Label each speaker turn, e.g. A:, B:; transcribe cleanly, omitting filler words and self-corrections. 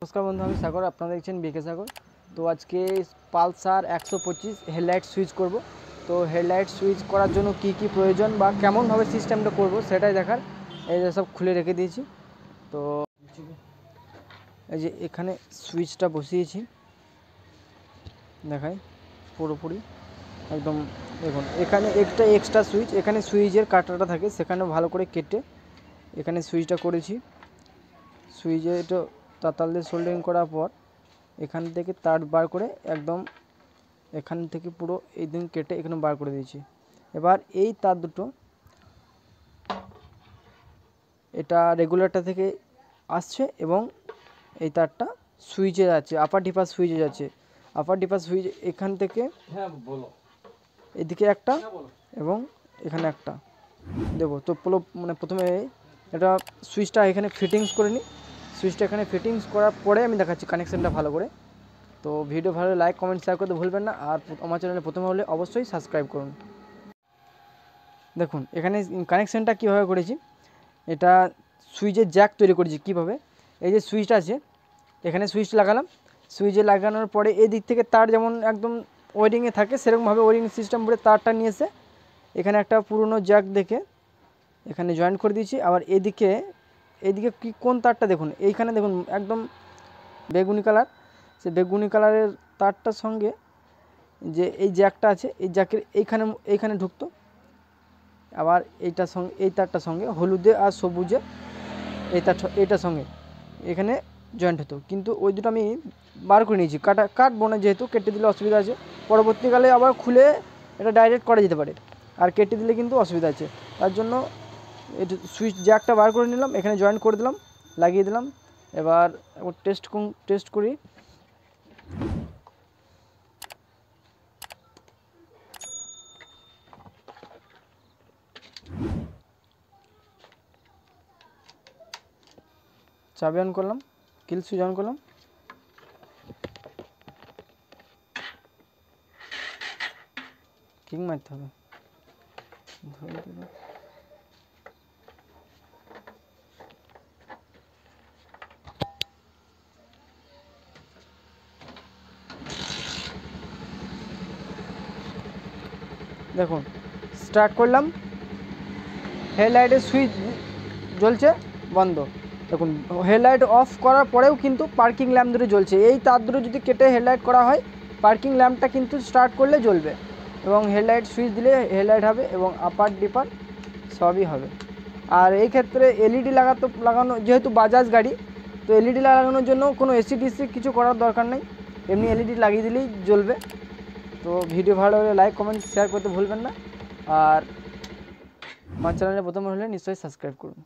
A: नमस्कार बंधु हमें सागर अपना देखें बीके सागर। तो आज के पालसार 125 हेडलाइट सुइच करब। तो हेडलाइट सुइच करार जोन्नो की प्रयोजन बा केमन भावे सिस्टेमटा करब सेटाई देखार এই सब खुले रेखे दिएछि। तो এই যে এখানে সুইচটা বসিয়েছি দেখাই পুরোপুরি একদম দেখুন এখানে একটা এক্সট্রা সুইচ এখানে সুইচের কাটাটা থাকে সেখানে ভালো করে কেটে এখানে সুইচটা করেছি। সুইচে এটা তাতাল দিয়ে সোল্ডারিং করার পর এখান থেকে তার বার করে একদম এখান থেকে পুরো এই দিন কেটে এখানে বার করে দিয়েছি। এবার এই তার দুটো এটা রেগুলেটর থেকে আসছে এবং এই তারটা সুইচে যাচ্ছে, আপার ডিপার সুইচে যাচ্ছে। আপার ডিপার সুইচ এখান থেকে এদিকে একটা এবং এখানে একটা দেবো। তো মানে প্রথমে এটা সুইচটা এখানে ফিটিংস করে নিই। সুইচটা এখানে ফিটিংস করার পরে আমি দেখাচ্ছি কানেকশানটা ভালো করে। তো ভিডিও ভালো লাইক কমেন্ট শেয়ার করতে ভুলবেন না, আর আমার চ্যানেলে প্রথমে হলে অবশ্যই সাবস্ক্রাইব করুন। দেখুন এখানে কানেকশানটা কীভাবে করেছি, এটা সুইচের জ্যাক তৈরি করেছি কীভাবে। এই যে সুইচটা আছে এখানে সুইচ লাগালাম, সুইচে লাগানোর পরে এই দিক থেকে তার যেমন একদম ওয়ারিংয়ে থাকে সেরকমভাবে ওয়ারিং সিস্টেম করে তারটা নিয়ে এসে এখানে একটা পুরনো জ্যাক দেখে এখানে জয়েন্ট করে দিয়েছি। আবার এদিকে কি কোন তারটা দেখুন, এইখানে দেখুন একদম বেগুনি কালার, সে বেগুনি কালারের তারটার সঙ্গে যে এই জ্যাকটা আছে এই জ্যাকের এইখানে ঢুকতো। আবার এইটার সঙ্গে এই তারটার সঙ্গে হলুদে আর সবুজে এইটার সঙ্গে এখানে জয়েন্ট হতো, কিন্তু ওই দুটো আমি বার করে নিয়েছি। কাটবো না যেহেতু, কেটে দিলে অসুবিধা আছে। পরবর্তীকালে আবার খুলে এটা ডাইরেক্ট করা যেতে পারে, আর কেটে দিলে কিন্তু অসুবিধা আছে। তার জন্য এটা সুইচ জ্যাকটা বার করে নিলাম, এখানে জয়েন্ট করে দিলাম, লাগিয়ে দিলাম। এবার টেস্ট করি। চাবি অন করলাম, কিল সুইচ অন করলাম, কিং মারতে হবে। দেখুন স্টার্ট করলাম, হেডলাইটের সুইচ জ্বলছে বন্ধ। দেখুন হেডলাইট অফ করার পরেও কিন্তু পার্কিং ল্যাম্প দুটো জ্বলছে। এই তার দুটো যদি কেটে হেডলাইট করা হয় পার্কিং ল্যাম্পটা কিন্তু স্টার্ট করলে জ্বলবে এবং হেডলাইট সুইচ দিলে হেডলাইট হবে এবং আপার ডিপার সবই হবে। আর এই ক্ষেত্রে এলইডি লাগানো যেহেতু বাজাজ গাড়ি, তো এলইডি লাগানোর জন্য কোনো এসি ডিসি কিছু করার দরকার নেই, এমনি এলইডি লাগিয়ে দিলেই জ্বলবে। তো ভিডিও ভালো হলে লাইক কমেন্ট শেয়ার করতে ভুলবেন না, আর আমার চ্যানেলে প্রথম হলে নিশ্চয়ই সাবস্ক্রাইব করুন।